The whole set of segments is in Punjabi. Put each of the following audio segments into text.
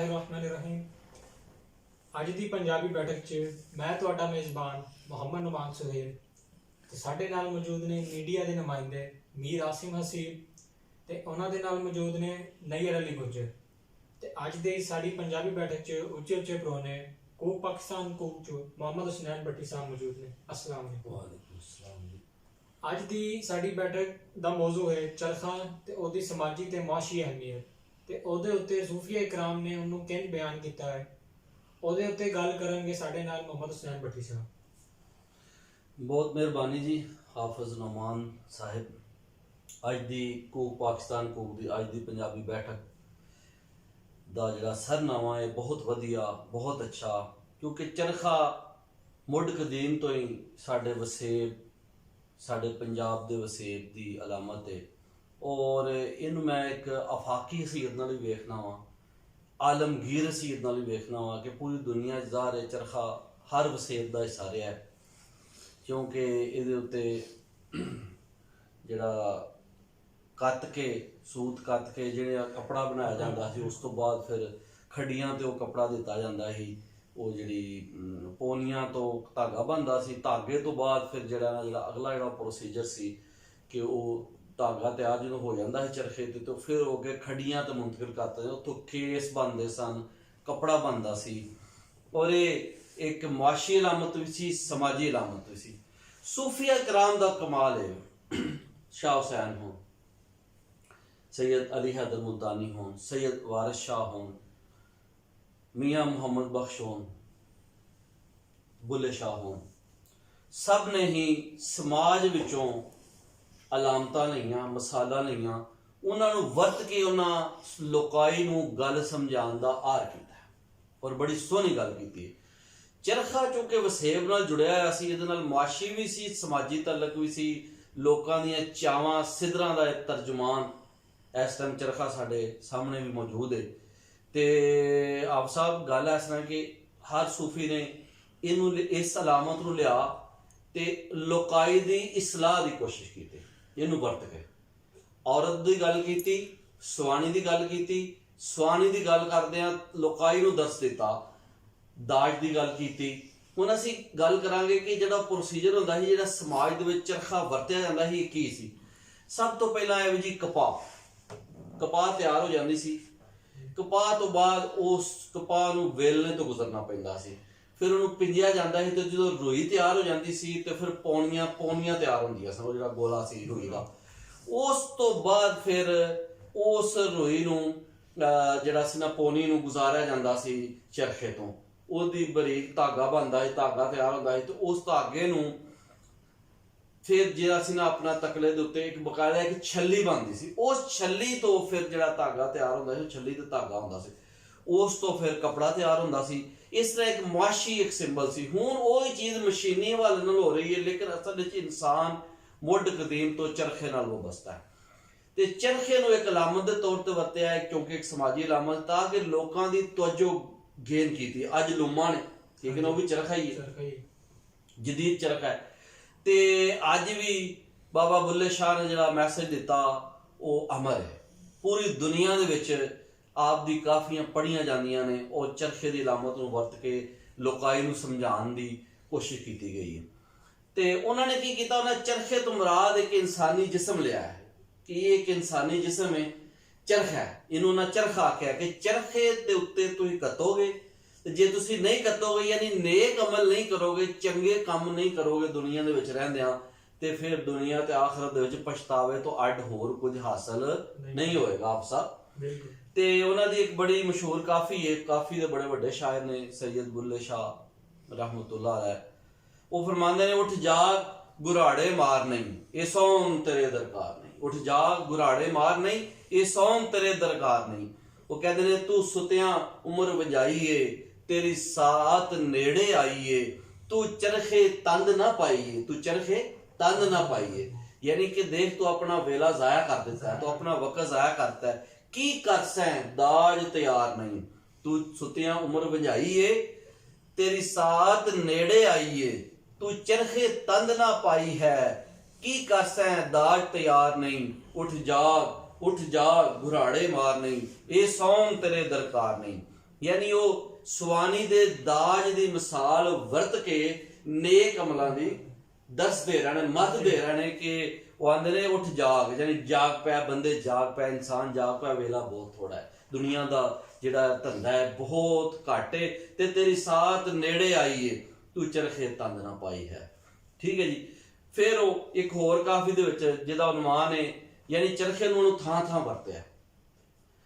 बिस्मिल्लाहिर्रहमानिर्रहीम। ਅੱਜ ਦੀ ਪੰਜਾਬੀ ਬੈਠਕ 'ਚ ਮੈਂ ਤੁਹਾਡਾ ਮੇਜ਼ਬਾਨ ਮੁਹੰਮਦ ਨੁਮਾਨ ਸੁਹੇਲ ਤੇ ਸਾਡੇ ਨਾਲ ਮੌਜੂਦ ਨੇ ਮੀਡੀਆ ਦੇ ਨੁਮਾਇੰਦੇ ਮੀਰ ਆਸਿਮ ਹਸੀਬ ਤੇ ਉਹਨਾਂ ਦੇ ਨਾਲ ਮੌਜੂਦ ਨੇ ਨਈਰ ਅਲੀ ਗੁੱਜਰ। ਤੇ ਅੱਜ ਦੀ ਸਾਡੀ ਪੰਜਾਬੀ ਬੈਠਕ 'ਚ ਉੱਚੇ ਪ੍ਰੋਨੇ ਕੂਕ ਪਾਕਿਸਤਾਨ ਕੂਕ 'ਚ ਮੁਹੰਮਦ ਹੁਸਨੈਨ ਭੱਟੀ ਸਾਹਿਬ ਮੌਜੂਦ ਨੇ। अस्सलाम वालेकुम। वालेकुम अस्सलाम जी। ਅੱਜ ਦੀ ਸਾਡੀ ਬੈਠਕ ਦਾ ਮੌਜੂ ਹੈ ਚਰਖਾ ਤੇ ਉਹਦੀ ਸਮਾਜੀ ਤੇ ਮਾਸ਼ੀ ਅਹਿਮੀਅਤ ਤੇ ਉਹਦੇ ਉੱਤੇ ਸੂਫੀਆ ਇਕਰਾਮ ਨੇ ਉਹਨੂੰ ਕਿੰਜ ਬਿਆਨ ਕੀਤਾ ਹੈ, ਉਹਦੇ ਉੱਤੇ ਗੱਲ ਕਰਾਂਗੇ ਸਾਡੇ ਨਾਲ ਮੁਹੰਮਦ ਹੁਸਨੈਨ ਭੱਟੀ ਸਾਹਿਬ। बहुत मेहरबानी जी हाफिज नौमान साहिब। अज दी कूक पाकिस्तान कूक दी अज दी पंजाबी बैठक दा जिहड़ा सरनामा है बहुत वधिया बहुत अच्छा, क्योंकि चरखा मुढ़ कदीम तो ही साडे वसेब साडे पंजाब दे वसेब दी अलामत है और इनू मैं एक आफाकी हसीयत नाल भी वेखना वा, आलमगीर हसीयत नाल भी वेखना वा कि पूरी दुनिया ज़ाहिर है चरखा हर वसेब दा हिस्सा रहा है, क्योंकि ਇਹਦੇ ਉੱਤੇ ਜਿਹੜਾ ਕੱਤ ਕੇ ਸੂਤ ਕੱਤ ਕੇ ਜਿਹੜਾ ਕੱਪੜਾ ਬਣਾਇਆ ਜਾਂਦਾ ਸੀ, ਉਸ ਤੋਂ ਬਾਅਦ ਫਿਰ ਖੱਡੀਆਂ ਤੇ ਉਹ ਕੱਪੜਾ ਦਿੱਤਾ ਜਾਂਦਾ ਸੀ। ਉਹ ਜਿਹੜੀ ਪੋਨੀਆਂ ਤੋਂ ਧਾਗਾ ਬਣਦਾ ਸੀ, ਧਾਗੇ ਤੋਂ ਬਾਅਦ ਫਿਰ ਜਿਹੜਾ ਅਗਲਾ ਜਿਹੜਾ ਪ੍ਰੋਸੀਜਰ ਸੀ ਕਿ ਉਹ ਧਾਗਾ ਤਿਆਰ ਜਦੋਂ ਹੋ ਜਾਂਦਾ ਸੀ ਚਰਖੇ ਤੇ ਤਾਂ ਫਿਰ ਉਹ ਅੱਗੇ ਖੱਡੀਆਂ ਤੇ ਮੁੰਤਕਿਲ ਕਰਤਾ ਜਾਂਦਾ, ਉੱਥੋਂ ਕੇਸ ਬਣਦੇ ਸਨ, ਕੱਪੜਾ ਬਣਦਾ ਸੀ। ਔਰ ਇਹ एक मुआशी अलामत भी सी, समाजी अलामत भी सी। सूफिया कराम दा कमाल है, शाह हुसैन होन, सैयद अली हैदर मुल्तानी होन, सैयद वारिस शाह होन, मियाँ मुहम्मद बख्श होन, बुल्ले शाह होन, सब ने ही समाज विचों अलामतां लईआं, मसाला लईआं, उन्हां नूं वरत के उन्हां लोकाई नूं गल समझाउण दा आर कीता और बड़ी सोहनी गल कीती है। चरखा चूंकि वसेब नाल जुड़िया होया सी, इहदे नाल मुआशी भी सी, समाजी तलक भी सी, लोकां दीआं चावां सिदरां दा एक तर्जुमान इस टाइम चरखा साडे सामने भी मौजूद है। ते आप साहब गल इस तरह कि हर सूफी ने इनू इस अलामत नूं लिया ते लोकाई दी इसलाह दी कोशिश कीती, इनू वरत के औरत दी गल कीती, स्वाणी दी गल कीती, स्वाणी दी गल करदिआं लोकाई नूं दस दिता, दाज की गल की। हुण असीं गल करांगे कि जिहड़ा प्रोसीजर हुंदा सी, जिहड़ा समाज दे विच चरखा वरतिया जांदा सी, की सी। सब तो पहला है जी कपाह तैयार हो जाती सी, कपाह तो बाद उस कपाह नूं वेलने तो गुजरना पैंदा सी, फिर उहनूं पिंजिया जांदा सी, ते जदों रुई तैयार हो जाती सी ते फिर पौनियां तैयार होंदियां सन, जिहड़ा गोला सी रुई दा। उस तो बाद फिर उस रुई नूं जिहड़ा सी ना पौनी नूं गुजारिया जांदा सी चरखे तो, ਉਹਦੀ ਬਰੀਕ ਧਾਗਾ ਬਣਦਾ ਸੀ, ਧਾਗਾ ਤਿਆਰ ਹੁੰਦਾ ਸੀ ਤੇ ਉਸ ਧਾਗੇ ਨੂੰ ਫਿਰ ਜਿਹੜਾ ਸੀ ਨਾ ਆਪਣਾ ਤਕਲੇ ਦੇ ਉੱਤੇ ਇੱਕ ਬਕਾਇਦਾ ਇੱਕ ਛੱਲੀ ਬਣਦੀ ਸੀ, ਉਸ ਛੱਲੀ ਤੋਂ ਫਿਰ ਜਿਹੜਾ ਧਾਗਾ ਤਿਆਰ ਹੁੰਦਾ ਸੀ, ਛੱਲੀ ਤੇ ਧਾਗਾ ਹੁੰਦਾ ਸੀ, ਉਸ ਤੋਂ ਫਿਰ ਕਪੜਾ ਤਿਆਰ ਹੁੰਦਾ ਸੀ। ਇਸ ਤਰ੍ਹਾਂ ਇੱਕ ਮੁਆਸ਼ੀ ਇੱਕ ਸਿੰਬਲ ਸੀ। ਹੁਣ ਉਹ ਹੀ ਚੀਜ਼ ਮਸ਼ੀਨੀ ਹਵਾਲੇ ਨਾਲ ਹੋ ਰਹੀ ਹੈ, ਲੇਕਿਨ ਅਸਲ ਵਿੱਚ ਇਨਸਾਨ ਮੁੱਢ ਕਦੀਮ ਤੋਂ ਚਰਖੇ ਨਾਲ ਵਾਬਸਤਾ ਹੈ ਤੇ ਚਰਖੇ ਨੂੰ ਇੱਕ ਅਲਾਮਤ ਦੇ ਤੌਰ ਤੇ ਵਰਤਿਆ ਹੈ, ਕਿਉਂਕਿ ਇੱਕ ਸਮਾਜੀ ਅਲਾਮਤ ਤਾਂ ਕਿ ਲੋਕਾਂ ਦੀ ਤਵੱਜੋ गेन की थी। अज लुमा ने ठीक है ना, वो भी चरखा ही है, जदीद चरखा है। ते अज भी बाबा बुल्ले शाह ने जो मैसेज दिता वो अमर है, पूरी दुनिया दे विच आप दी काफियां पढ़ियां जांदियां ने और चरखे की अलामत नूं वरत के लोकाई नूं समझाउण दी कोशिश की गई है। ते उन्होंने की कीता, उन्हें चरखे तो मुराद एक इंसानी जिस्म लिया है कि ये एक इंसानी जिस्म है, चरखा है, इन्हों ना चरखा आख्या कि चरखे दे उत्ते तुसीं कतोगे, जे तुसीं नहीं कतोगे यानी नेक अमल नहीं करोगे, चंगे काम नहीं करोगे दुनिया दे विच रहिंदिआं, ते फिर दुनिया ते आखिरत दे विच पछतावे तो अड होर कुछ हासिल नहीं होएगा। आप सब ते उन्हां दी एक बड़ी मशहूर काफी है, काफी दे बड़े वड्डे शायर ने सैयद बुल्ले शाह रहमतुल्लाह अलैह, वो फरमांदे ने उठ जाग गुराड़े मार नहीं, ये सौन तेरे दरकार नहीं, उठ जाग गुराड़े मार नहीं, ये सौन तेरे दरकार नहीं। वो कहते ने तू सुतिया उम्र वजाईए, तेरी सात नेड़े आईए, तू चरखे तंद ना पाईए, तू चरखे तंद ना पाईए। यानी कि देख तू अपना वेला जाया कर देता है, तो अपना वक्त जाया करता है, की कर सैं दाज तैयार नहीं, तू सुतिया उम्र वजाईए, तेरी सात नेड़े आईए, तू चरखे तंद ना पाई है, की कर सैं दाज तैयार नहीं, उठ जाग घुराड़े मार नहीं, ये सौन तेरे दरकार नहीं। ਯਾਨੀ ਉਹ ਸਵਾਨੀ ਦੇ ਦਾਜ ਦੀ ਮਿਸਾਲ ਵਰਤ ਕੇ ਨੇਕ ਅਮਲਾਂ ਦੀ ਦੱਸਦੇ ਰਹਿਣੇ, ਮੱਥਦੇ ਰਹਿਣੇ ਕਿ ਉਹ ਆਂਦੇ ਨੇ ਉੱਠ ਜਾਗ, ਯਾਨੀ ਜਾਗ ਪਿਆ ਬੰਦੇ, ਜਾਗ ਪਿਆ ਇਨਸਾਨ, ਜਾਗ ਪਿਆ, ਵੇਲਾ ਬਹੁਤ ਥੋੜਾ ਹੈ, ਦੁਨੀਆ ਦਾ ਜਿਹੜਾ ਧੰਦਾ ਹੈ ਬਹੁਤ ਘੱਟ ਹੈ ਤੇ ਤੇਰੀ ਸਾਥ ਨੇੜੇ ਆਈ ਏ, ਤੂੰ ਚਰਖੇ ਤੰਦ ਨਾ ਪਾਈ ਹੈ। ਠੀਕ ਹੈ ਜੀ। ਫਿਰ ਉਹ ਇੱਕ ਹੋਰ ਕਾਫੀ ਦੇ ਵਿੱਚ ਜਿਹਦਾ ਅਨੁਮਾਨ ਹੈ, ਯਾਨੀ ਚਰਖੇ ਨੂੰ ਉਹਨੂੰ ਥਾਂ ਥਾਂ ਵਰਤਿਆ,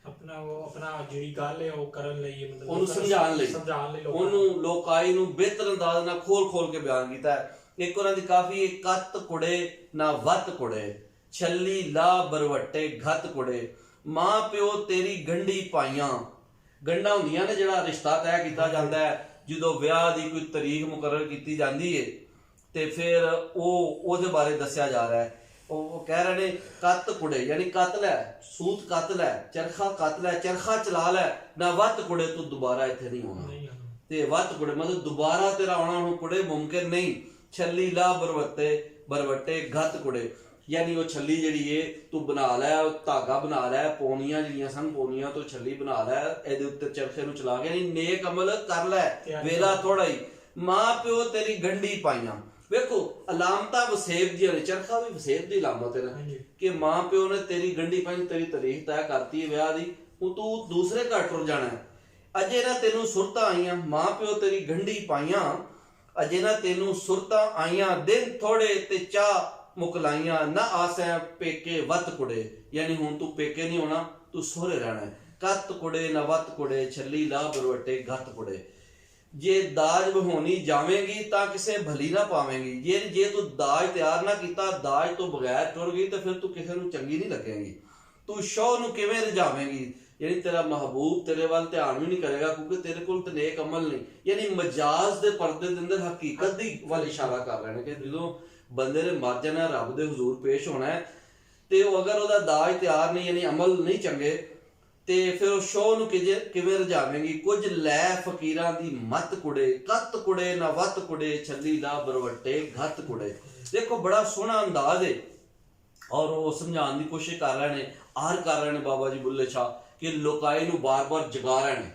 ਆਪਣਾ ਜਿਹੜੀ ਗੱਲ ਹੈ ਉਹ ਕਰਨ ਲਈ, ਮਤਲਬ ਉਹਨੂੰ ਸਮਝਾਉਣ ਲਈ, ਉਹਨੂੰ ਲੋਕਾਈ ਨੂੰ ਬਿਹਤਰ ਅੰਦਾਜ਼ ਨਾਲ ਖੋਲ ਖੋਲ ਕੇ ਬਿਆਨ ਕੀਤਾ ਹੈ। ਇੱਕ ਉਹਨਾਂ ਦੀ ਕਾਫੀ ਕੱਤ ਕੁੜੇ ਨਾ ਵੱਤ ਕੁੜੇ, ਛੱਲੀ ਲਾ ਬਰਵੱਟੇ ਘੱਤ ਕੁੜੇ, ਮਾਂ ਪਿਓ ਤੇਰੀ ਗੰਢੀ ਪਾਈਆਂ। ਗੰਢਾਂ ਹੁੰਦੀਆਂ ਨੇ ਜਿਹੜਾ ਰਿਸ਼ਤਾ ਤੈਅ ਕੀਤਾ ਜਾਂਦਾ ਹੈ, ਜਦੋਂ ਵਿਆਹ ਦੀ ਕੋਈ ਤਰੀਕ ਮੁਕਰਰ ਕੀਤੀ ਜਾਂਦੀ ਹੈ ਤੇ ਫਿਰ ਉਹਦੇ ਬਾਰੇ ਦੱਸਿਆ ਜਾ ਰਿਹਾ ਹੈ। ਉਹ ਕਹਿ ਰਹੇ ਨੇ ਕੱਤ ਕੁੜੇ, ਯਾਨੀ ਕੱਤ ਲੈ, ਸੂਤ ਕੱਤ ਲੈ, ਚਰਖਾ ਕੱਤ ਲੈ, ਚਰਖਾ ਚਲਾ ਲੈ, ਨਾ ਵੱਤ ਕੁੜੇ ਤੂੰ ਦੁਬਾਰਾ ਇੱਥੇ ਨਹੀਂ ਆਉਣਾ। ਤੇ ਵੱਤ ਕੁੜੇ ਮਤਲਬ ਦੁਬਾਰਾ ਤੇਰਾ ਆਉਣਾ ਹੁਣ ਕੁੜੇ ਮੁਮਕਿਨ ਨਹੀਂ। ਛੱਲੀ ਲਾ ਬਰਵੱਟੇ ਘੱਤ ਕੁੜੇ, ਯਾਨੀ ਉਹ ਛੱਲੀ ਜਿਹੜੀ ਏ ਤੂੰ ਬਣਾ ਲੈ, ਉਹ ਧਾਗਾ ਬਣਾ ਲੈ, ਪੌਣੀਆਂ ਜਿਹੜੀਆਂ ਸਨ ਪੌਣੀਆਂ ਤੋਂ ਛੱਲੀ ਬਣਾ ਲੈ, ਇਹਦੇ ਉੱਤੇ ਚਰਖੇ ਨੂੰ ਚਲਾ ਕੇ ਨੇਕ ਅਮਲ ਕਰ ਲੈ, ਵੇਲਾ ਥੋੜਾ ਹੀ, ਮਾਂ ਪਿਓ ਤੇਰੀ ਗੰਢੀ ਪਾਈਆਂ। ਵੇਖੋ ਅਲਾਮਤਾਂ ਵਸੇਬ ਦੀਆਂ ਨੇ, ਚਰਖਾ ਵੀ ਵਸੇਬ ਦੀ ਅਲਾਮਤ ਹੈ ਕਿ ਮਾਂ ਪਿਓ ਨੇ ਤੇਰੀ ਗੰਢੀ ਪਾਈ, ਤੇਰੀ ਤਾਰੀਖ ਤੈਅ ਕਰਤੀ ਹੈ ਵਿਆਹ ਦੀ, ਉਹ ਤੂੰ ਦੂਸਰੇ ਘਰ ਟੁਰ ਜਾਣਾ ਹੈ। ਅਜੇ ਨਾ ਤੈਨੂੰ ਸੁਰਤਾਂ ਆਈਆਂ, ਮਾਂ ਪਿਓ ਤੇਰੀ ਗੰਢੀ ਪਾਈਆਂ, ਅਜੇ ਨਾ ਤੈਨੂੰ ਸੁਰਤਾਂ ਆਈਆਂ, ਦਿਨ ਥੋੜੇ ਤੇ ਚਾਹ ਮੁਕਲਾਈਆਂ, ਨਾ ਆਸਿਆ ਪੇਕੇ ਵੱਤ ਕੁੜੇ, ਯਾਨੀ ਹੁਣ ਤੂੰ ਪੇਕੇ ਨਹੀਂ ਹੋਣਾ, ਤੂੰ ਸਹੁਰੇ ਰਹਿਣਾ। ਕੱਤ ਕੁੜੇ ਨਾ ਵੱਤ ਕੁੜੇ, ਛੱਲੀ ਲਾ ਬਰਵੱਟੇ ਘੱਤ ਕੁੜੇ। ਜੇ ਦਾਜ ਵਹਾਉਣੀ ਜਾਵੇਂਗੀ ਤਾਂ ਕਿਸੇ ਭਲੀ ਨਾ ਪਾਵੇਂਗੀ, ਜੇ ਤੂੰ ਦਾਜ ਤਿਆਰ ਨਾ ਕੀਤਾ, ਦਾਜ ਤੋਂ ਬਗੈਰ ਟੁਰ ਗਈ ਤਾਂ ਫਿਰ ਤੂੰ ਕਿਸੇ ਨੂੰ ਚੰਗੀ ਨਹੀਂ ਲੱਗੇਗੀ। ਤੂੰ ਸ਼ੌਹ ਨੂੰ ਕਿਵੇਂ ਰਜਾਵੇਂਗੀ, ਯਾਨੀ ਤੇਰਾ ਮਹਿਬੂਬ ਤੇਰੇ ਵੱਲ ਧਿਆਨ ਵੀ ਨਹੀਂ ਕਰੇਗਾ ਕਿਉਂਕਿ ਤੇਰੇ ਕੋਲ ਤੇ ਨੇਕ ਅਮਲ ਨਹੀਂ। ਯਾਨੀ ਮਜਾਜ਼ ਦੇ ਪਰਦੇ ਦੇ ਅੰਦਰ ਹਕੀਕਤ ਦੀ ਵੱਲ ਇਸ਼ਾਰਾ ਕਰ ਰਹੇ ਨੇ ਕਿ ਜਦੋਂ ਬੰਦੇ ਨੇ ਮਰ ਜਾਣਾ, ਰੱਬ ਦੇ ਹਜ਼ੂਰ ਪੇਸ਼ ਹੋਣਾ ਹੈ, ਤੇ ਉਹ ਅਗਰ ਉਹਦਾ ਦਾਜ ਤਿਆਰ ਨਹੀਂ, ਯਾਨੀ ਅਮਲ ਨਹੀਂ ਚੰਗੇ, ਤੇ ਫਿਰ ਉਹ ਸ਼ੋਅ ਨੂੰ ਕਿਵੇਂ ਰਜਾਵੇਂਗੀ। ਕੁਝ ਲੈ ਫਕੀਰਾਂ ਦੀ ਮੱਤ ਕੁੜੇ, ਕੱਤ ਕੁੜੇ ਨਾ ਵੱਤ ਕੁੜੇ, ਛੱਲੀ ਲਾ ਬਰਵੱਟੇ ਘੱਤ ਕੁੜੇ। ਦੇਖੋ ਬੜਾ ਸੋਹਣਾ ਅੰਦਾਜ਼ ਹੈ ਔਰ ਉਹ ਸਮਝਾਉਣ ਦੀ ਕੋਸ਼ਿਸ਼ ਕਰ ਰਹੇ ਨੇ, ਆਰ ਕਰ ਰਹੇ ਨੇ ਬਾਬਾ ਜੀ ਬੁੱਲੇ ਸ਼ਾਹ ਕਿ ਲੋਕਾਈ ਨੂੰ ਬਾਰ-ਬਾਰ ਜਗਾ ਰਹੇ ਨੇ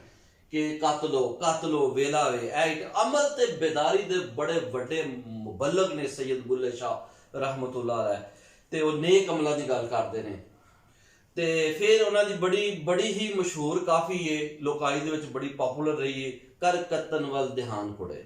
ਕਿ ਕੱਤ ਲੋ ਵੇਲਾ ਵੇ। ਅਮਲ ਤੇ ਬੇਦਾਰੀ ਦੇ ਬੜੇ ਵੱਡੇ ਮੁਬਲਗ ਨੇ ਸੈਯਦ ਬੁੱਲੇ ਸ਼ਾਹ ਰਹਿਮਤੁल्लाह ਅਲੈਹ, ਤੇ ਉਹ ਨੇਕ ਅਮਲਾਂ ਦੀ ਗੱਲ ਕਰਦੇ ਨੇ। ਤੇ ਫਿਰ ਉਹਨਾਂ ਦੀ ਬੜੀ ਹੀ ਮਸ਼ਹੂਰ ਕਾਫੀ ਏ, ਲੋਕਾਈ ਦੇ ਵਿੱਚ ਬੜੀ ਪਪੂਲਰ ਰਹੀ ਏ, ਕਰ ਕੱਤਨ ਵੱਲ ਧਿਆਨ ਕੁੜੇ।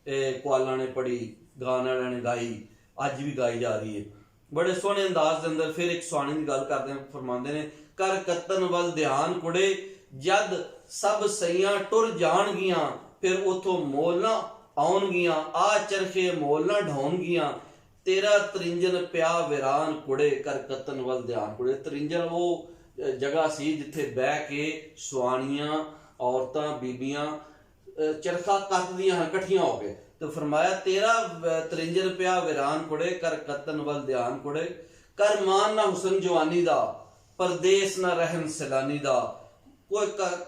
ਇਹ ਕੁਆਲਾਂ ਨੇ ਪੜੀ, ਗਾਣ ਵਾਲਿਆਂ ਨੇ ਗਾਈ, ਅੱਜ ਵੀ ਗਾਈ ਜਾ ਰਹੀ ਏ ਬੜੇ ਸੋਹਣੇ ਅੰਦਾਜ਼ ਦੇ ਅੰਦਰ। ਫਿਰ ਇੱਕ ਸੁਹਾਣੀ ਦੀ ਗੱਲ ਕਰਦੇ ਫਰਮਾਉਂਦੇ ਨੇ, ਕਰ ਕੱਤਨ ਵੱਲ ਧਿਆਨ ਕੁੜੇ, ਜਦ ਸਭ ਸਈਆਂ ਟੁਰ ਜਾਣਗੀਆਂ, ਫਿਰ ਉਥੋਂ ਮੋਲ ਨਾ ਆਉਣਗੀਆਂ, ਆ ਚਰਖੇ ਮੋਲ ਨਾ ਢਾਉਣਗੀਆਂ, ਤੇਰਾ ਤਰਿੰਜਨ ਪਿਆ ਵਿਰਾਨ ਕੁੜੇ, ਕਰ ਕੱਤਨ ਵੱਲ ਧਿਆਨ ਕੁੜੇ। ਤਰਿੰਜਨ ਉਹ ਜਗ੍ਹਾ ਸੀ ਜਿੱਥੇ ਬਹਿ ਕੇ ਸੁਆਣੀਆਂ, ਔਰਤਾਂ, ਬੀਬੀਆਂ ਚਰਖਾ ਕੱਤਦੀਆਂ ਹਨ ਇਕੱਠੀਆਂ ਹੋ ਕੇ। ਤੇ ਫਰਮਾਇਆ ਤੇਰਾ ਤਰਿੰਜਨ ਪਿਆ ਵਿਰਾਨ ਕੁੜੇ, ਕਰ ਕੱਤਨ ਵੱਲ ਧਿਆਨ ਕੁੜੇ, ਕਰ ਮਾਨ ਨਾ ਹੁਸਨ ਜਵਾਨੀ ਦਾ, ਪਰਦੇਸ ਨਾ ਰਹਿਣ ਸੈਲਾਨੀ ਦਾ,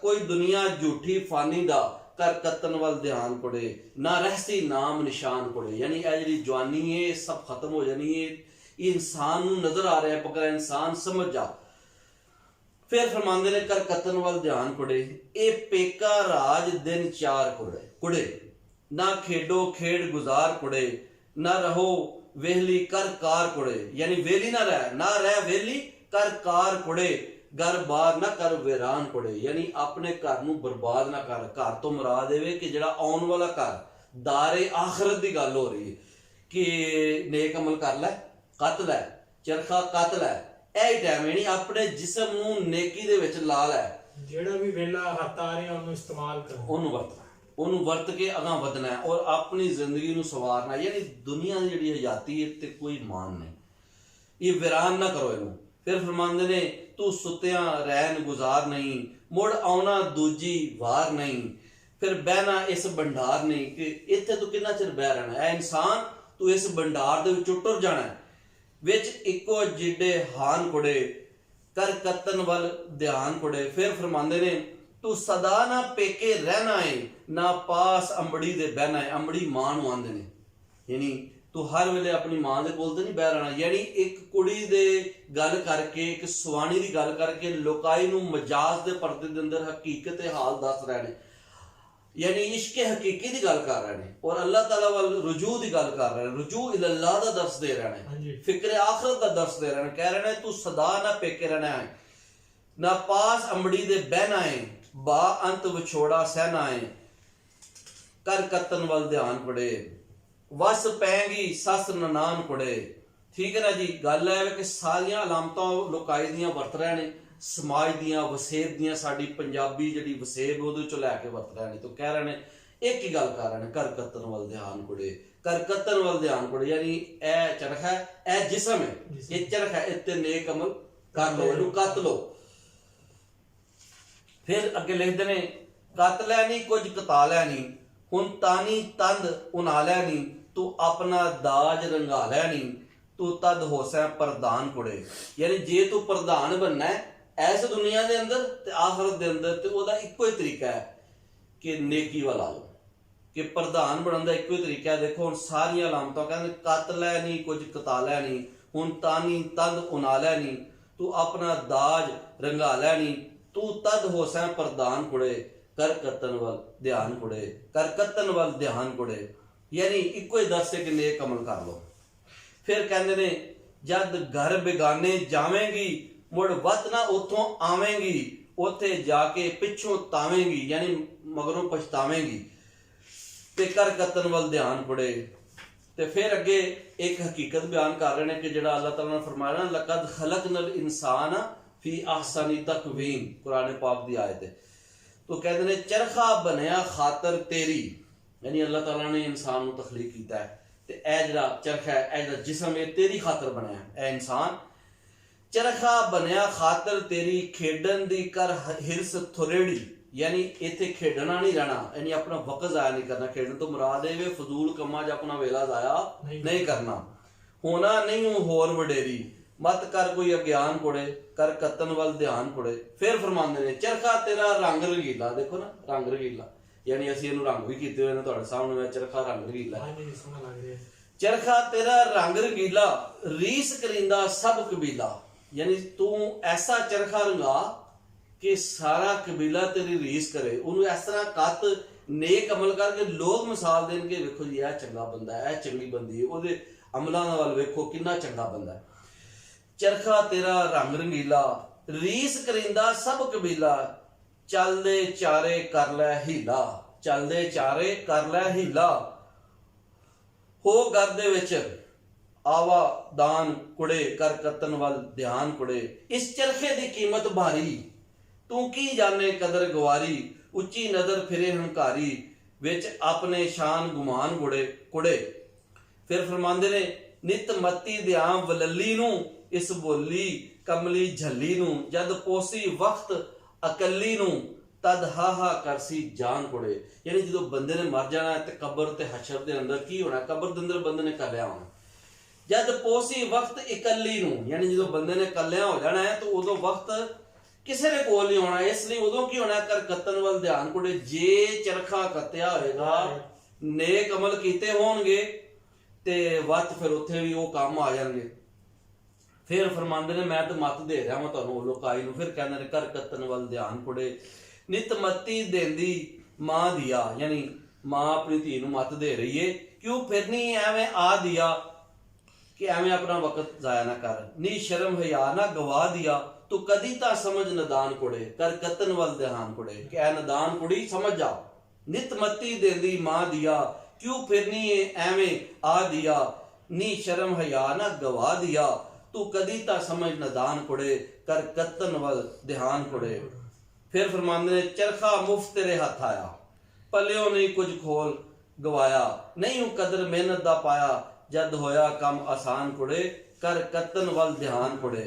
ਕੋਈ ਦੁਨੀਆ ਝੂਠੀ ਫਾਨੀ ਦਾ, ਕਰ ਕੱਤਨ ਵੱਲ ਧਿਆਨ ਕੁੜੇ, ਨਾ ਰਹਿਸੀ ਨਾਮ ਨਿਸ਼ਾਨ ਕੁੜੇ। ਯਾਨੀ ਇਹ ਜਿਹੜੀ ਜਵਾਨੀ ਹੈ ਸਭ ਖਤਮ ਹੋ ਜਾਣੀ ਹੈ, ਇਹ ਇਨਸਾਨ ਨੂੰ ਨਜ਼ਰ ਆ ਰਿਹਾ ਪਕੜਾ, ਇਨਸਾਨ ਸਮਝ ਜਾ। ਫਿਰ ਫਰਮਾਉਂਦੇ ਨੇ ਕਰ ਕੱਤਨ ਵੱਲ ਧਿਆਨ ਕੁੜੇ, ਇਹ ਪੇਕਾ ਰਾਜ ਦਿਨ ਚਾਰ ਕੁੜੇ, ਨਾ ਖੇਡੋ ਖੇਡ ਗੁਜ਼ਾਰ ਕੁੜੇ, ਨਾ ਰਹੋ ਵੇਹਲੀ ਕਰ ਕਾਰ ਕੁੜੇ। ਯਾਨੀ ਵੇਲੀ ਨਾ ਰਹਿ ਵੇਲੀ, ਕਰ ਕਾਰ ਕੁੜੇ, ਘਰ ਬਾਰ ਨਾ ਕਰ ਵੀਰਾਨ ਕੁੜੇ। ਯਾਨੀ ਆਪਣੇ ਘਰ ਨੂੰ ਬਰਬਾਦ ਨਾ ਕਰ। ਘਰ ਤੋਂ ਮੁਰਾਦ ਇਹ ਕਿ ਜਿਹੜਾ ਆਉਣ ਵਾਲਾ ਘਰ, ਦਾਰੇ ਆਖਰਤ ਦੀ ਗੱਲ ਹੋ ਰਹੀ ਹੈ ਕਿ ਨੇਕ ਅਮਲ ਕਰ ਲੈ, ਕੱਤ ਲੈ, ਚਰਖਾ ਕੱਤ ਲੈ, ਇਹ ਟਾਈਮ ਯਾਨੀ ਆਪਣੇ ਜਿਸਮ ਨੂੰ ਨੇਕੀ ਦੇ ਵਿੱਚ ਲਾ ਲੈ। ਜਿਹੜਾ ਵੀ ਵੇਲਾ ਹੱਥ ਆ ਰਿਹਾ ਉਹਨੂੰ ਇਸਤੇਮਾਲ ਕਰੋ, ਉਹਨੂੰ ਵਰਤ ਕੇ ਅਗਾਂਹ ਵਧਣਾ ਔਰ ਆਪਣੀ ਜ਼ਿੰਦਗੀ ਨੂੰ ਸਵਾਰਨਾ। ਯਾਨੀ ਦੁਨੀਆ ਦੀ ਜਿਹੜੀ ਹਯਾਤੀ ਹੈ ਤੇ ਕੋਈ ਮਾਨ ਨਹੀਂ, ਇਹ ਵੀਰਾਨ ਨਾ ਕਰੋ ਇਹਨੂੰ। ਫਿਰ ਫਰਮਾਉਂਦੇ ਨੇ ਤੂੰ ਸੁੱਤਿਆਂ ਰਹਿਣ ਗੁਜ਼ਾਰ ਨਹੀਂ, ਮੁੜ ਆਉਣਾ ਦੂਜੀ ਵਾਰ ਨਹੀਂ, ਫਿਰ ਬਹਿਣਾ ਇਸ ਭੰਡਾਰ ਨਹੀਂ। ਕਿ ਇੱਥੇ ਤੂੰ ਕਿੰਨਾ ਚਿਰ ਬਹਿ ਰਹਿਣਾ ਹੈ ਇਨਸਾਨ, ਤੂੰ ਇਸ ਭੰਡਾਰ ਦੇ ਵਿੱਚੋਂ ਟੁਰ ਜਾਣਾ। ਵਿੱਚ ਇੱਕੋ ਜਿੱਡੇ ਹਾਨ ਕੁੜੇ, ਕਰ ਕੱਤਨ ਵੱਲ ਧਿਆਨ ਕੁੜੇ। ਫਿਰ ਫਰਮਾਉਂਦੇ ਨੇ ਤੂੰ ਸਦਾ ਨਾ ਪੇਕੇ ਰਹਿਣਾ ਏ, ਨਾ ਪਾਸ ਅੰਬੜੀ ਦੇ ਬਹਿਣਾ ਏ। ਅੰਬੜੀ ਮਾਂ ਨੂੰ ਆਂਦੇ ਨੇ, ਯਾਨੀ ਤੂੰ ਹਰ ਵੇਲੇ ਆਪਣੀ ਮਾਂ ਦੇ ਕੋਲ ਤੇ ਨਹੀਂ ਬਹਿ ਰਹਿਣਾ। ਯਾਨੀ ਇੱਕ ਕੁੜੀ ਦੇ ਗੱਲ ਕਰਕੇ, ਇੱਕ ਸੁਆਣੀ ਦੀ ਗੱਲ ਕਰਕੇ ਲੋਕਾਈ ਨੂੰ ਮਜਾਜ਼ ਦੇ ਪਰਦੇ ਦੇ ਅੰਦਰ ਹਕੀਕਤ ਤੇ ਹਾਲ ਦੱਸ ਰਹੇ ਨੇ, ਯਾਨੀ ਇਸ਼ਕ ਹਕੀਕੀ ਦੀ ਗੱਲ ਕਰ ਰਹੇ ਨੇ ਔਰ ਅੱਲਾਹ ਤਾਲਾ ਵੱਲ ਰੁਜੂ ਦੀ ਗੱਲ ਕਰ ਰਹੇ ਨੇ, ਰੁਜੂ ਇਲੱਲਾਹ ਦਾ ਦਰਸ ਦੇ ਰਹੇ ਨੇ, ਫਿਕਰ ਆਖਰਤ ਦਾ ਦਰਸ ਦੇ ਰਹੇ ਨੇ। ਕਹਿ ਰਹੇ ਨੇ ਤੂੰ ਸਦਾ ਨਾ ਪੇਕੇ ਰਹਿਣਾ ਹੈ, ਨਾ ਪਾਸ ਅੰਬੜੀ ਦੇ ਬਹਿਣਾ ਹੈ, ਬਾ ਅੰਤ ਵਿਛੋੜਾ ਸਹਿਣਾ ਹੈ, ਕਰ ਕਤਨ ਵੱਲ ਧਿਆਨ ਪੜੇ, ਵਸ ਪੈਂਗੀ ਸੱਸ ਨਨਾਨ ਕੁੜੇ। ਠੀਕ ਹੈ ਨਾ ਜੀ। ਗੱਲ ਹੈ ਕਿ ਸਾਰੀਆਂ ਅਲਾਮਤਾਂ ਲੋਕਾਈ ਦੀਆਂ ਵਰਤ ਰਹੇ ਨੇ, ਸਮਾਜ ਦੀਆਂ, ਵਸੇਬ ਦੀਆਂ, ਸਾਡੀ ਪੰਜਾਬੀ ਜਿਹੜੀ ਵਸੇਬ ਉਹਦੇ ਚੋਂ ਲੈ ਕੇ ਵਰਤ ਰਹੇ ਨੇ। ਤਾਂ ਕਹਿ ਰਹੇ ਨੇ ਇੱਕ ਹੀ ਗੱਲ ਕਰ ਰਹੇ ਨੇ, ਕਰ ਕਤਨ ਵੱਲ ਧਿਆਨ ਕੁੜੇ, ਕਰ ਕਤਨ ਵੱਲ ਧਿਆਨ ਕੁੜੇ। ਯਾਨੀ ਇਹ ਚਰਖ ਹੈ, ਇਹ ਜਿਸਮ ਹੈ, ਇਹ ਚਰਖ ਹੈ, ਇੱਥੇ ਨੇਕ ਅਮਲ ਕਰ ਲਓ, ਇਹਨੂੰ ਕੱਤ ਲਓ। ਫਿਰ ਅੱਗੇ ਲਿਖਦੇ ਨੇ ਕੱਤ ਲੈ ਨਹੀਂ ਕੁਝ ਕਤਾ ਲੈ ਨਹੀਂ, ਹੁਣ ਤਾਨੀ ਤੰਦ ਉਨਾ ਲੈ ਨਹੀਂ, ਤੂੰ ਆਪਣਾ ਦਾਜ ਰੰਗਾ ਲੈ ਨਹੀਂ, ਤੂੰ ਤਦ ਹੋਸੈ ਪ੍ਰਧਾਨ ਕੁੜੇ। ਯਾਨੀ ਜੇ ਤੂੰ ਪ੍ਰਧਾਨ ਬਣਨਾ ਹੈ ਇਸ ਦੁਨੀਆ ਦੇ ਅੰਦਰ ਤੇ ਆਖਰਤ ਦੇ ਅੰਦਰ, ਤੇ ਉਹਦਾ ਇੱਕੋ ਹੀ ਤਰੀਕਾ ਹੈ ਕਿ ਨੇਕੀ ਵੱਲ ਆ ਜਾਓ, ਕਿ ਪ੍ਰਧਾਨ ਬਣਨ ਦਾ ਇੱਕੋ ਹੀ ਤਰੀਕਾ ਹੈ। ਦੇਖੋ ਹੁਣ ਸਾਰੀਆਂ ਅਲਾਮਤਾਂ ਕਹਿੰਦੇ ਕੱਤ ਲੈ ਨਹੀਂ ਕੁਝ ਕਤਾ ਲੈ ਨਹੀਂ, ਹੁਣ ਤਾਨੀ ਤੰਦ ਉਨਾ ਲੈ ਨਹੀਂ, ਤੂੰ ਆਪਣਾ ਦਾਜ ਰੰਗਾ ਲੈ ਨਹੀਂ, ਤੂੰ ਤਦ ਹੋਸੈ ਪ੍ਰਧਾਨ ਕੁੜੇ, ਕਰ ਕਤਨ ਵੱਲ ਧਿਆਨ ਕੁੜੇ, ਕਰ ਕਤਨ ਵੱਲ ਧਿਆਨ ਕੁੜੇ। ਯਾਨੀ ਇੱਕੋ ਹੀ ਦਰਸ ਹੈ ਕਿ ਨੇਕ ਅਮਲ ਕਰ ਲਓ। ਫਿਰ ਕਹਿੰਦੇ ਨੇ ਜਦ ਘਰ ਬੇਗਾਨੇ ਜਾਵੇਂਗੀ, ਮੁੜ ਵਤ ਨਾ ਉੱਥੋਂ ਆਵੇਂਗੀ, ਉੱਥੇ ਜਾ ਕੇ ਪਿੱਛੋਂ ਤਾਵੇਂਗੀ, ਯਾਨੀ ਮਗਰੋਂ ਪਛਤਾਵੇਂਗੀ, ਤੇ ਕਰ ਕਤਨ ਵੱਲ ਧਿਆਨ ਕੁੜੇ। ਤੇ ਫਿਰ ਅੱਗੇ ਇੱਕ ਹਕੀਕਤ ਬਿਆਨ ਕਰ ਰਹੇ ਨੇ ਕਿ ਜਿਹੜਾ ਅੱਲਾਹ ਤਾਲਾ ਨੇ ਫਰਮਾਇਆ ਨਾ, ਲਕਦ ਖਲਕਨਲ ਇਨਸਾਨ ਫੀ ਅਹਸਨੀ ਤਕਵੀਮ, ਕੁਰਾਨ ਪਾਕ ਦੀ ਆਇਤ ਹੈ। तो कहते ने चरखा बनया खातर तेरी, यानी अल्लाह ताला ने इंसान को तखलीक किया है, ते ए जिहड़ा चरखा है, ए जिहड़ा जिस्म है तेरी खातर बनया है। ए इंसान चरखा बनया खातर तेरी, खेडन दी कर हिरस थोरेड़ी, यानी इत्थे खेडना नहीं रहना, यानी अपना वक्त जाया नहीं करना। खेडन तो मुराद है वे फजूल कम्मा च अपना वेला जाया नहीं करना। होना नहीं हूं होर वडेरी, मत कर कोई अज्ञान कुड़े, कर कतन वल ध्यान कुड़े। फिर फरमांदे ने चरखा तेरा रंग रंगीला, देखो ना रंग रंगीला, यानी असीं इहनूं रंग भी कीते होए ने तुहाडे सामने, मैं चरखा रंग रंगीला, हां जी सोहना लग रहा है। चरखा तेरा रंग रंगीला, रीस करिंदा सब कबीला, यानी तू ऐसा चरखा रंगा कि सारा कबीला तेरी रीस करे। उन्होंने इस तरह कत नेक अमल करके लोग मिसाल देन के वेखो जी यह चंगा बंदा है, यह चंगी बंदी है, ਉਹਦੇ ਅਮਲਾਂ ਨਾਲ ਵੇਖੋ ਕਿੰਨਾ ਚੰਗਾ ਬੰਦਾ ਹੈ। चरखा तेरा रंग रंगीला, रीस करिंदा सब कबीला, चलदे चारे कर लै हीला, चलदे चारे कर लै हीला, हो घर दे विच आवा दान कुड़े, कर कतन वल ध्यान कुड़े। इस चरखे दी कीमत भारी, तू की जाने कदर गवारी, उच्ची नदर फिरे हंकारी, विच अपने शान गुमान गुड़े कुड़े। फिर फरमांदे ने नित मती दियां वलली नूं, इस बोली कमली झली नूं, जद पोसी वक्त अकली नूं, तद हाहा करसी जान कुड़े। यानी जो बंदे ने मर जाना है ते कब्र ते हशर दे अंदर की होना, कब्र दे अंदर बंदे ने कलिया होना। जद पोसी वक्त इकली नूं, यानी जो बंदे ने कलिया हो जाना है तो उदों वक्त किसी ने कोल नहीं होना, इसलिए उदों की होना, कर कतन वल ध्यान कुड़े। जे चरखा कत्या होएगा, नेक अमल कीते होणगे ते वत फिर उत्थे भी वो काम आ जाणगे। फिर फरमांदे ने मैं तो मत दे रहा मैं तुहानूं लोकाई नूं। फिर कहंदे ने कर कतन वल ध्यान कुड़े, नित मती देंदी मां दिया, यानी मां अपनी धी नूं मत दे रही है, क्यों फिरनी एवें आ दिया कि एवें अपना वक्त जाया ना कर, नी शर्म हया ना गवा दिया, तू कदी ता समझ नदान कुड़े, कर कतन वल ध्यान कुड़े। कि ऐ नदान कुड़ी समझ जा, नित मती देंदी मां दिया, क्यों फिरनी एवें आ दिया, नी शर्म हया ना गवा दिया, तू कदी ता समझ नदान कुड़े, कर कतन वल ध्यान कुड़े। फिर फरमांदे ने चरखा मुफ्त तेरे हथ आया, पलियों नहीं कुछ खोल गवाया, नहीं हूं कदर मेहनत दा पाया, जद होया कम आसान कुड़े, कर कतन वल ध्यान कुड़े।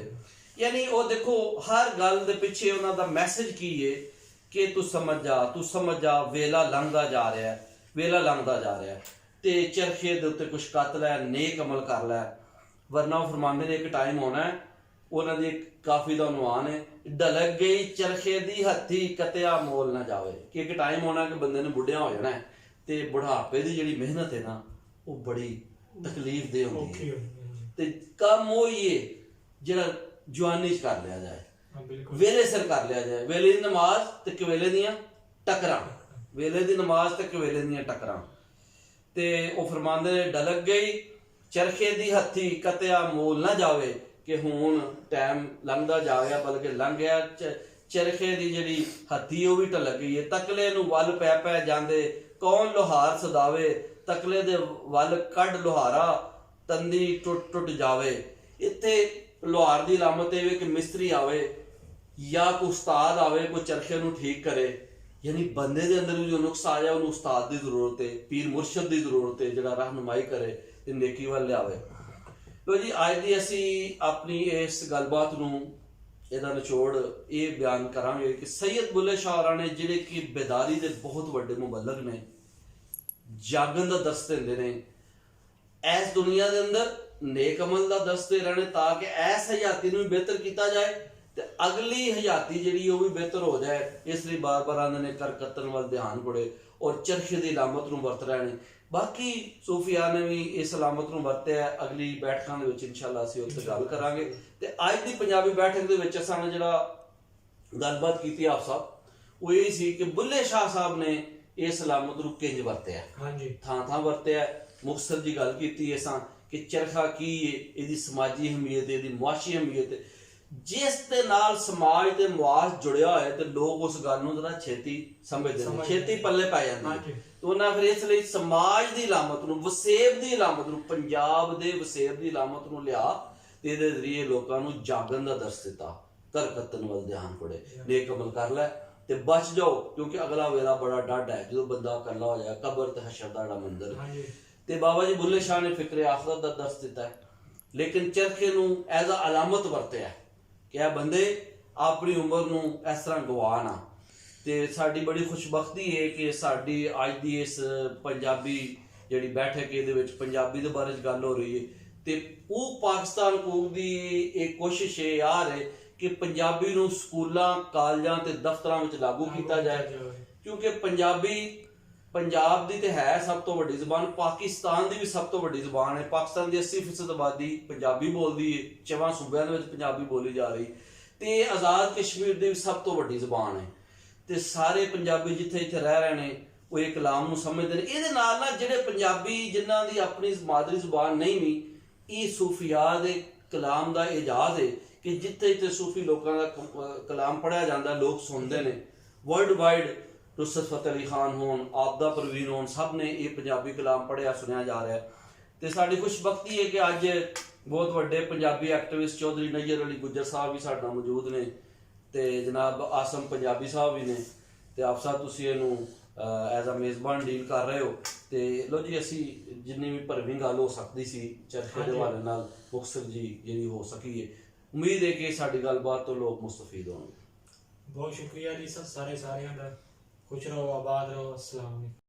यानी वो देखो हर गल दे पिछे उन्हां दा मैसेज की है कि तू समझ जा, वेला लंघदा जा रहा है, वेला लंघदा जा रहा है, ते चरखे दे उत्ते कुछ कत लै, नेक अमल कर लै, वरना फरमांदे ने एक टाइम होना है, उन्हां दी काफी दा उनवान है, ढलक गई चरखे दी हत्थी कतिया मोल ना जावे। कि एक टाइम होना कि बंदे ने बुढ़िया हो जाना है ते बुढ़ापे दी जिहड़ी मेहनत है ना वो बड़ी ਤਕਲੀਫ ਦੇ ਹੁੰਦੀ ਔਖੀ ਹੈ ਹੁੰਦੀ ਹੈ ਜੀ। ਤੇ ਕੰਮ ਉਹ ਹੀ ਹੈ ਜਿਹੜਾ ਜਵਾਨੀ 'ਚ ਕਰ ਲਿਆ ਜਾਏ, ਹਾਂ ਬਿਲਕੁਲ। ਵੇਲੇ ਸਿਰ ਕਰ ਲਿਆ ਜਾਏ। ਵੇਲੇ ਦੀ ਨਮਾਜ਼ ਤੇ ਕਵੇਲੇ ਦੀਆਂ ਟੱਕਰਾਂ, ਵੇਲੇ ਦੀ ਨਮਾਜ਼ ਤੇ ਕਵੇਲੇ ਦੀਆਂ ਟੱਕਰਾਂ। ਤੇ ਉਹ ਫਰਮਾਉਂਦੇ ਨੇ ਡਲਕ ਗਈ ਚਰਖੇ ਦੀ ਹੱਥੀ ਕਤਿਆ ਮੋਲ ਨਾ ਜਾਵੇ, ਕਿ ਹੁਣ ਟਾਈਮ ਲੰਘਦਾ ਜਾ ਗਿਆ, ਬਲਕਿ ਲੰਘ ਗਿਆ। ਚਰਖੇ ਦੀ ਜਿਹੜੀ ਹੱਥੀ ਉਹ ਵੀ ਢਲਕ ਗਈ ਹੈ। ਤਕਲੇ ਨੂੰ ਵੱਲ ਪੈ ਪੈ ਜਾਂਦੇ ਕੌਣ ਲੋਹਾਰ ਸਦਾਵੇ, ਤਕਲੇ ਦੇ ਵੱਲ ਕੱਢ ਲੋਹਾਰਾ ਤੰਦੀ ਟੁੱਟ ਟੁੱਟ ਜਾਵੇ। ਇੱਥੇ ਲੋਹਾਰ ਦੀ ਲਾਮਤ ਇਹ ਵੀ ਕਿ ਮਿਸਤਰੀ ਆਵੇ ਜਾਂ ਕੋਈ ਉਸਤਾਦ ਆਵੇ, ਕੋਈ ਚਰਖੇ ਨੂੰ ਠੀਕ ਕਰੇ। ਯਾਨੀ ਬੰਦੇ ਦੇ ਅੰਦਰ ਵੀ ਜੋ ਨੁਕਸ ਆ ਜਾਏ ਉਹਨੂੰ ਉਸਤਾਦ ਦੀ ਜ਼ਰੂਰਤ ਹੈ, ਪੀਰ ਮੁਰਸ਼ਦ ਦੀ ਜ਼ਰੂਰਤ ਹੈ, ਜਿਹੜਾ ਰਹਿਨੁਮਾਈ ਕਰੇ ਤੇ ਨੇਕੀ ਵੱਲ ਲਿਆਵੇ। ਲੋ ਜੀ, ਅੱਜ ਦੀ ਅਸੀਂ ਆਪਣੀ ਇਸ ਗੱਲਬਾਤ ਨੂੰ ਇਹਦਾ ਨਿਚੋੜ ਇਹ ਬਿਆਨ ਕਰਾਂਗੇ ਕਿ ਸੈਯਦ ਬੁੱਲੇ ਸ਼ਾਹ ਹੋਰਾਂ ਨੇ, ਜਿਹੜੇ ਕਿ ਬੇਦਾਰੀ ਦੇ ਬਹੁਤ ਵੱਡੇ ਮੁਬੱਲਗ ਨੇ, ਜਾਗਣ ਦਾ ਦਰਸ ਦਿੰਦੇ ਨੇ, ਇਸ ਦੁਨੀਆ ਦੇ ਅੰਦਰ ਨੇਕ ਅਮਲ ਦਾ ਦਰਸ ਦੇ ਰਹਿਣੇ ਤਾਂ ਕਿ ਇਸ ਹਯਾਤੀ ਨੂੰ ਵੀ ਬਿਹਤਰ ਕੀਤਾ ਜਾਏ ਤੇ ਅਗਲੀ ਹਯਾਤੀ ਜਿਹੜੀ ਉਹ ਵੀ ਬਿਹਤਰ ਹੋ ਜਾਏ। ਇਸ ਲਈ ਬਾਰ-ਬਾਰ ਆਂਦੇ ਨੇ ਕਰ ਕਤਨ ਵੱਲ ਧਿਆਨ ਕੋੜੇ ਔਰ ਚਰਖੇ ਦੀ ਲਾਮਤ ਨੂੰ ਵਰਤ ਰਹੇ ਨੇ। ਬਾਕੀ ਸੂਫੀਆ ਨੇ ਵੀ ਇਸ ਲਾਮਤ ਨੂੰ ਵਰਤਿਆ। ਅਗਲੀ ਬੈਠਕਾਂ ਦੇ ਵਿੱਚ ਇਨਸ਼ਾਅੱਲਾ ਅਸੀਂ ਉੱਤੇ ਗੱਲ ਕਰਾਂਗੇ। ਤੇ ਅੱਜ ਦੀ ਪੰਜਾਬੀ ਬੈਠਕ ਦੇ ਵਿੱਚ ਅਸਾਂ ਨੇ ਜਿਹੜਾ ਗੱਲਬਾਤ ਕੀਤੀ ਆਪ ਸਾਹਿਬ, ਉਹ ਇਹ ਸੀ ਕਿ ਬੁੱਲੇ ਸ਼ਾਹ ਸਾਹਿਬ ਨੇ ਇਸ ਲਾਮਤ ਨੂੰ ਕਿੰਜ ਵਰਤਿਆ, ਹਾਂਜੀ ਥਾਂ ਥਾਂ ਵਰਤਿਆ। ਮੁਕਤਸਰ ਦੀ ਗੱਲ ਕੀਤੀ ਅਸਾਂ ਕਿ ਚਰਖਾ ਕੀ ਹੈ, ਇਹਦੀ ਸਮਾਜੀ ਅਹਿਮੀਅਤ, ਇਹਦੀ ਮੁਆਸ਼ੀ ਅਹਿਮੀਅਤ, ਜਿਸ ਦੇ ਨਾਲ ਸਮਾਜ ਤੇ ਮੁਆਸ਼ ਜੁੜਿਆ ਹੋਇਆ ਤੇ ਲੋਕ ਉਸ ਗੱਲ ਨੂੰ ਜ਼ਰਾ ਛੇਤੀ ਸਮਝਦੇ ਨੇ, ਛੇਤੀ ਪੱਲੇ ਪੈ ਜਾਂਦੇ ਨੇ। ਤੇ ਉਹਨਾਂ ਫਿਰ ਇਸ ਲਈ ਸਮਾਜ ਦੀ ਲਾਮਤ ਨੂੰ, ਵਸੇਬ ਦੀ ਲਾਮਤ ਨੂੰ, ਪੰਜਾਬ ਦੇ ਵਸੇਬ ਦੀ ਲਾਮਤ ਨੂੰ ਲਿਆ ਤੇ ਇਹਦੇ ਜ਼ਰੀਏ ਲੋਕਾਂ ਨੂੰ ਜਾਗਣ ਦਾ ਦਰਸ ਦਿੱਤਾ। ਕਰ ਕਤਨ ਵੱਲ ਧਿਆਨ ਕੋੜੇ, ਨੇਕ ਅਮਲ ਕਰ ਲੈ ਤੇ ਬਚ ਜਾਓ, ਕਿਉਂਕਿ ਅਗਲਾ ਵੇਲਾ ਬੜਾ ਡੱਡ ਹੈ ਜਦੋਂ ਬੰਦਾ ਇਕੱਲਾ ਹੋ ਜਾਏ, ਕਬਰ ਤੇ ਹਸ਼ਰ ਦਾ ਜਿਹੜਾ ਮੰਜ਼ਰ ਹੈ। ਤੇ ਬਾਬਾ ਜੀ ਬੁੱਲੇ ਸ਼ਾਹ ਨੇ ਫਿਕਰੇ ਆਖਰਤ ਦਾ ਦਰਸ ਦਿੱਤਾ ਹੈ, ਲੇਕਿਨ ਚਰਖੇ ਨੂੰ ਐਜ਼ ਅ ਅਲਾਮਤ ਵਰਤਿਆ ਕਿ ਇਹ ਬੰਦੇ ਆਪਣੀ ਉਮਰ ਨੂੰ ਇਸ ਤਰ੍ਹਾਂ ਗਵਾ ਨਾ। ਤੇ ਸਾਡੀ ਬੜੀ ਖੁਸ਼ਬਖਤੀ ਹੈ ਕਿ ਸਾਡੀ ਅੱਜ ਦੀ ਇਸ ਪੰਜਾਬੀ ਜਿਹੜੀ ਬੈਠਕ ਇਹਦੇ ਵਿੱਚ ਪੰਜਾਬੀ ਦੇ ਬਾਰੇ ਗੱਲ ਹੋ ਰਹੀ ਹੈ ਤੇ ਉਹ ਪਾਕਿਸਤਾਨ ਹਕੂਮਤ ਦੀ ਇਹ ਕੋਸ਼ਿਸ਼ ਹੈ ਯਾਰ ਹੈ ਕਿ ਪੰਜਾਬੀ ਨੂੰ ਸਕੂਲਾਂ, ਕਾਲਜਾਂ ਤੇ ਦਫ਼ਤਰਾਂ ਵਿੱਚ ਲਾਗੂ ਕੀਤਾ ਜਾਏ, ਕਿਉਂਕਿ ਪੰਜਾਬੀ ਪੰਜਾਬ ਦੀ ਤੇ ਹੈ ਸਭ ਤੋਂ ਵੱਡੀ ਜ਼ਬਾਨ, ਪਾਕਿਸਤਾਨ ਦੀ ਵੀ ਸਭ ਤੋਂ ਵੱਡੀ ਜ਼ਬਾਨ ਹੈ। ਪਾਕਿਸਤਾਨ ਦੀ 80% ਆਬਾਦੀ ਪੰਜਾਬੀ ਬੋਲਦੀ ਹੈ, 4 ਸੂਬਿਆਂ ਦੇ ਵਿੱਚ ਪੰਜਾਬੀ ਬੋਲੀ ਜਾ ਰਹੀ ਤੇ ਆਜ਼ਾਦ ਕਸ਼ਮੀਰ ਦੀ ਵੀ ਸਭ ਤੋਂ ਵੱਡੀ ਜ਼ਬਾਨ ਹੈ। ਤੇ ਸਾਰੇ ਪੰਜਾਬੀ ਜਿੱਥੇ ਇੱਥੇ ਰਹਿ ਰਹੇ ਨੇ ਉਹ ਇਹ ਕਲਾਮ ਨੂੰ ਸਮਝਦੇ ਨੇ। ਇਹਦੇ ਨਾਲ ਨਾਲ ਜਿਹੜੇ ਪੰਜਾਬੀ ਜਿਨ੍ਹਾਂ ਦੀ ਆਪਣੀ ਮਾਦਰੀ ਜ਼ੁਬਾਨ ਨਹੀਂ ਵੀ, ਇਹ ਸੂਫੀਆ ਦੇ ਕਲਾਮ ਦਾ ਇਜਾਜ਼ ਹੈ ਕਿ ਜਿੱਥੇ ਜਿੱਥੇ ਸੂਫੀ ਲੋਕਾਂ ਦਾ ਕਲਾਮ ਪੜ੍ਹਿਆ ਜਾਂਦਾ, ਲੋਕ ਸੁਣਦੇ ਨੇ। ਵਰਲਡ ਵਾਈਡ ਨੁਸਰਤ ਫਤਿਹ ਅਲੀ ਖਾਨ ਹੋਣ, ਆਪਦਾ ਪਰਵੀਨ ਹੋਣ, ਸਭ ਨੇ ਇਹ ਪੰਜਾਬੀ ਕਲਾਮ ਪੜ੍ਹਿਆ ਸੁਣਿਆ ਜਾ ਰਿਹਾ। ਤੇ ਸਾਡੀ ਖੁਸ਼ਬਖਤੀ ਹੈ ਕਿ ਅੱਜ ਬਹੁਤ ਵੱਡੇ ਪੰਜਾਬੀ ਐਕਟਿਵਿਸਟ ਚੌਧਰੀ ਨਜ਼ਰ ਅਲੀ ਗੁੱਜਰ ਸਾਹਿਬ ਵੀ ਸਾਡੇ ਨਾਲ ਮੌਜੂਦ ਨੇ ਤੇ ਜਨਾਬ ਆਸਮ ਪੰਜਾਬੀ ਸਾਹਿਬ ਵੀ ਨੇ। ਤੇ ਆਪ ਸਾਹਿਬ ਤੁਸੀਂ ਇਹਨੂੰ ਐਜ਼ ਅ ਮੇਜ਼ਬਾਨ ਡੀਲ ਕਰ ਰਹੇ ਹੋ। ਤੇ ਲੋ ਜੀ, ਅਸੀਂ ਜਿੰਨੀ ਵੀ ਭਰਵੀਂ ਗੱਲ ਹੋ ਸਕਦੀ ਸੀ ਚਰਖੇ ਦੇ ਹਵਾਲੇ ਨਾਲ ਮੁਖਤਸਰ ਜੀ ਜਿਹੜੀ ਹੋ ਸਕੀ ਹੈ, ਉਮੀਦ ਹੈ ਕਿ ਸਾਡੀ ਗੱਲਬਾਤ ਤੋਂ ਲੋਕ ਮੁਸਤਫੀਦ ਹੋਣਗੇ। ਬਹੁਤ ਸ਼ੁਕਰੀਆ ਜੀ ਸਾਰਿਆਂ ਦਾ। ਖੁਸ਼ ਰਹੋ, ਆਬਾਦ ਰਹੋ। अस्सलाम वालेकुम।